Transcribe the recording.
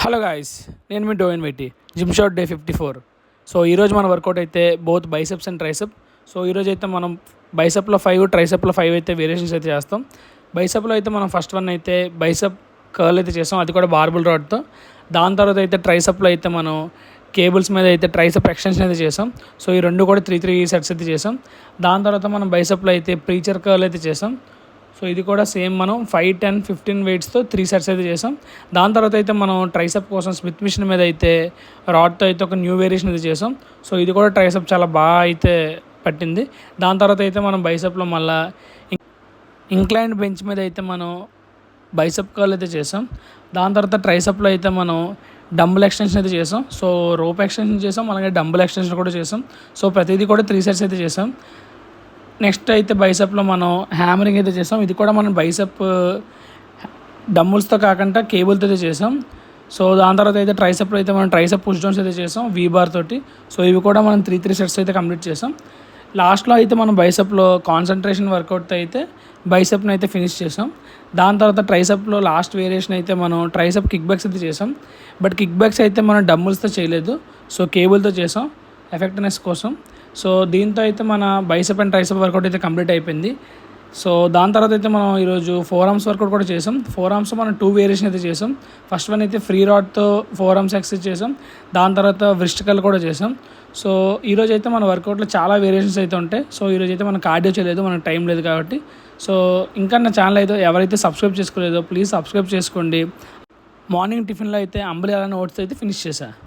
Hello guys, నేను మీ డోయిన్ వెట్టి gym shot day 54. So ఈరోజు మన వర్కౌట్ అయితే both biceps and tricep. So ఈరోజు అయితే మనం బైసెప్లో 5, ట్రైసెప్లో 5 అయితే వేరియేషన్స్ అయితే చేస్తాం. బైసెప్లో అయితే మనం ఫస్ట్ వన్ అయితే బైసెప్ కర్ల్ అయితే చేస్తాం, అది కూడా బార్బుల్ రాడ్తో. దాని తర్వాత అయితే ట్రైసెప్లో అయితే మనం కేబుల్స్ మీద అయితే ట్రైసెప్ ఎక్స్టెన్షన్ అయితే చేసాం. సో ఈ రెండు కూడా 3 సెట్స్ అయితే చేసాం. దాని తర్వాత మనం బైసెప్లో అయితే ప్రీచర్ కర్ల్ అయితే చేసాం. సో ఇది కూడా సేమ్ మనం 5, 10, 15 వెయిట్స్తో 3 సెట్స్ అయితే చేసాం. దాని తర్వాత అయితే మనం ట్రైసెప్ కోసం స్మిత్ మిషన్ మీద అయితే రాడ్తో అయితే ఒక న్యూ వేరియేషన్ అయితే చేసాం. సో ఇది కూడా ట్రైసెప్ చాలా బాగా అయితే పట్టింది. దాని తర్వాత అయితే మనం బైసెప్లో మళ్ళీ ఇంక్లైన్డ్ బెంచ్ మీద అయితే మనం బైసెప్ కర్ల్ అయితే చేసాం. దాని తర్వాత ట్రైసెప్లో అయితే మనం డంబుల్ ఎక్స్టెన్షన్ అయితే చేసాం. సో రోప్ ఎక్స్టెన్షన్ చేసాం, అలాగే డంబుల్ ఎక్స్టెన్షన్ కూడా చేసాం. సో ప్రతిదీ కూడా 3 సెట్స్ అయితే చేసాం. నెక్స్ట్ అయితే బైసెప్లో మనం హ్యామరింగ్ అయితే చేసాం. ఇది కూడా మనం బైసెప్ డంబుల్స్తో కాకుండా కేబుల్తో అయితే చేసాం. సో దాని తర్వాత అయితే ట్రైసెప్లో అయితే మనం ట్రైసెప్ పుష్ డౌన్స్ అయితే చేసాం V-బార్ తోటి. సో ఇవి కూడా మనం 3 సెట్స్ అయితే కంప్లీట్ చేసాం. లాస్ట్లో అయితే మనం బైసెప్లో కాన్సన్ట్రేషన్ వర్కౌట్తో అయితే బైసెప్ని అయితే ఫినిష్ చేసాం. దాని తర్వాత ట్రైసెప్లో లాస్ట్ వేరియేషన్ అయితే మనం ట్రైసెప్ కిక్ బ్యాక్స్ అయితే చేసాం. బట్ కిక్ బ్యాక్స్ అయితే మనం డంబుల్స్తో చేయలేదు, సో కేబుల్తో చేసాం ఎఫెక్టివ్నెస్ కోసం. సో దీంతో అయితే మన బైసెప్ అండ్ ట్రైసెప్ వర్కౌట్ అయితే కంప్లీట్ అయిపోయింది. సో దాని తర్వాత అయితే మనం ఈరోజు 4 ఆర్మ్స్ వర్కౌట్ కూడా చేసాం. 4 ఆర్మ్స్ మనం 2 వేరియేషన్ అయితే చేసాం. ఫస్ట్ వన్ అయితే ఫ్రీ రాడ్తో 4 ఆర్మ్స్ ఎక్సర్సైజ్ చేసాం. దాని తర్వాత వ్రిస్ట్ కర్ల్ కూడా చేసాం. సో ఈరోజు అయితే మన వర్కౌట్లో చాలా వేరియేషన్స్ అయితే ఉంటాయి. సో ఈరోజు అయితే మనం కార్డియో చేయలేదు, మనకు టైం లేదు కాబట్టి. సో ఇంకా నా ఛానల్ అయితే ఎవరైతే సబ్స్క్రైబ్ చేసుకోలేదో ప్లీజ్ సబ్స్క్రైబ్ చేసుకోండి. మార్నింగ్ టిఫిన్లో అయితే అంబలి అలానే ఓట్స్ అయితే ఫినిష్ చేశాను.